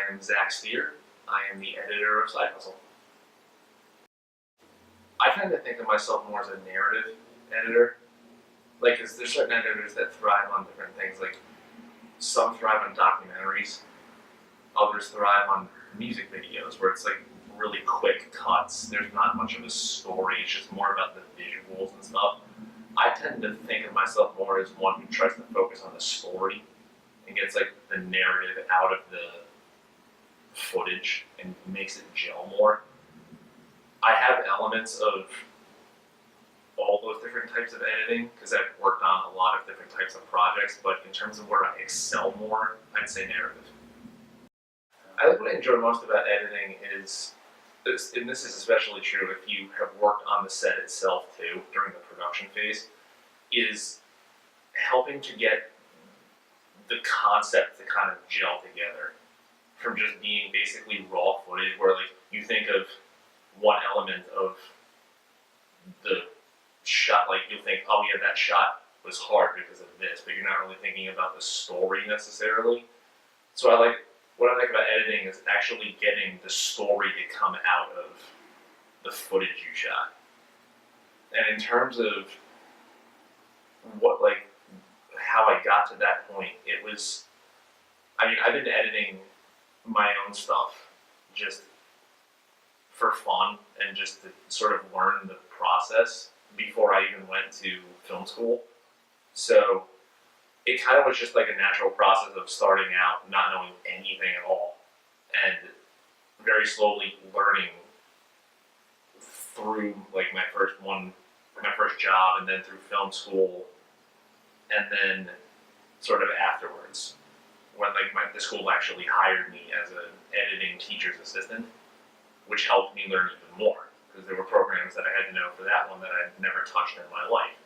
I am Zach Steere. I am the editor of Side Hustle. I tend to think of myself more as a narrative editor. Like, 'cause there's certain editors that thrive on different things. Like, some thrive on documentaries, others thrive on music videos where it's like really quick cuts. There's not much of a story, it's just more about the visuals and stuff. I tend to think of myself more as one who tries to focus on the story and gets like the narrative out of the footage and makes it gel more. I have elements of all those different types of editing because I've worked on a lot of different types of projects, but in terms of where I excel more, I'd say narrative. I think what I enjoy most about editing is, and this is especially true if you have worked on the set itself too during the production phase, is helping to get the concept to kind of gel together from just being basically raw footage where like you think of one element of the shot, like you'll think, oh yeah, that shot was hard because of this, but you're not really thinking about the story necessarily. So what I like about editing is actually getting the story to come out of the footage you shot. And in terms of how I got to that point, it was, I've been editing my own stuff just for fun and just to sort of learn the process before I even went to film school. So it kind of was just like a natural process of starting out not knowing anything at all and very slowly learning through like my first job and then through film school and then sort of afterwards when the school actually hired me as an editing teacher's assistant, which helped me learn even more because there were programs that I had to know for that one that I'd never touched in my life.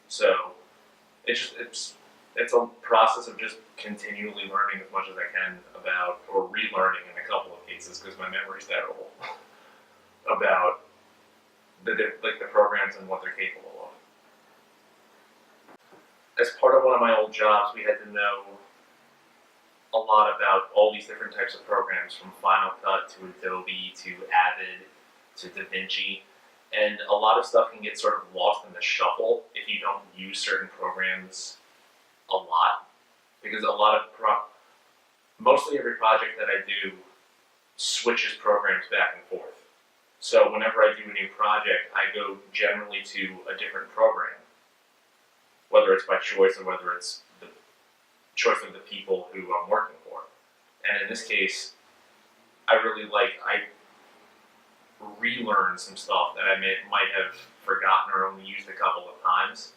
So it's a process of just continually learning as much as I can about, or relearning in a couple of cases because my memory's terrible, about the programs and what they're capable of. As part of one of my old jobs, we had to know a lot about all these different types of programs, from Final Cut to Adobe to Avid to DaVinci, and a lot of stuff can get sort of lost in the shuffle if you don't use certain programs a lot, because mostly every project that I do switches programs back and forth. So whenever I do a new project, I go generally to a different program, whether it's by choice or whether it's the choice of the people who I'm working for. And in this case, I relearned some stuff that I might have forgotten or only used a couple of times,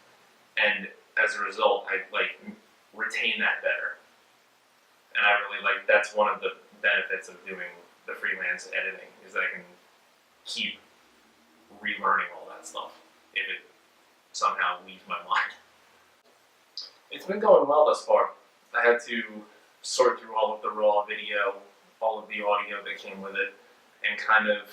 and as a result, I retain that better. And I really that's one of the benefits of doing the freelance editing, is that I can keep relearning all that stuff if it somehow leaves my mind. It's been going well thus far. I had to sort through all of the raw video, all of the audio that came with it, and kind of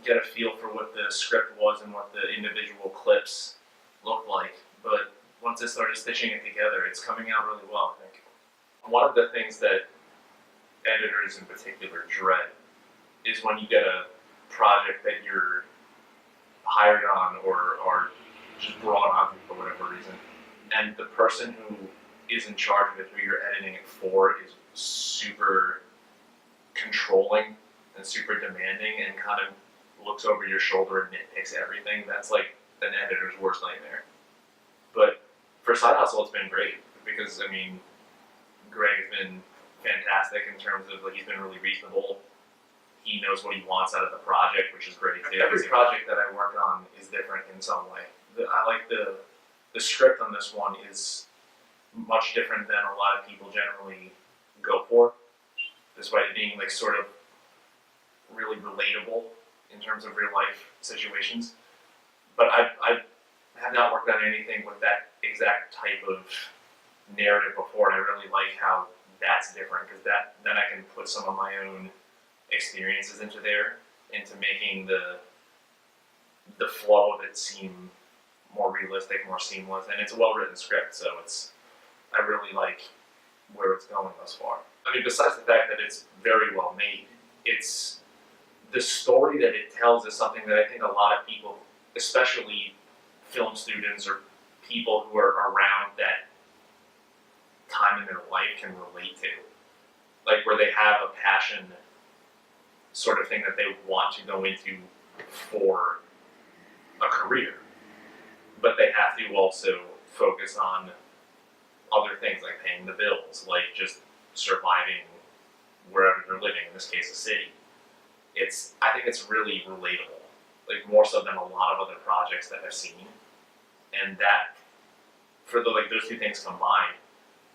get a feel for what the script was and what the individual clips looked like. But once I started stitching it together, it's coming out really well, I think. One of the things that editors in particular dread is when you get a project that you're hired on or are just brought on for whatever reason, and the person who is in charge of it, who you're editing it for, is super controlling and super demanding and kind of looks over your shoulder and nitpicks everything. That's like an editor's worst nightmare. But for Side Hustle, it's been great because, Greg has been fantastic in terms of, he's been really reasonable. He knows what he wants out of the project, which is great too. Every project that I work on is different in some way. The script on this one is much different than a lot of people generally go for, despite it being sort of really relatable in terms of real life situations. But I have not worked on anything with that exact type of narrative before, and I really like how that's different, because then I can put some of my own experiences into making the flow of it seem more realistic, more seamless, and it's a well-written script, so I really like where it's going thus far. I mean, besides the fact that it's very well made, it's the story that it tells is something that I think a lot of people, especially film students or people who are around that time in their life, can relate to. Like where they have a passion sort of thing that they want to go into for a career, but they have to also focus on other things like paying the bills, like just surviving wherever they're living, in this case a city. I think it's really relatable, like more so than a lot of other projects that I've seen. And that, for those two things combined,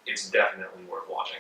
it's definitely worth watching.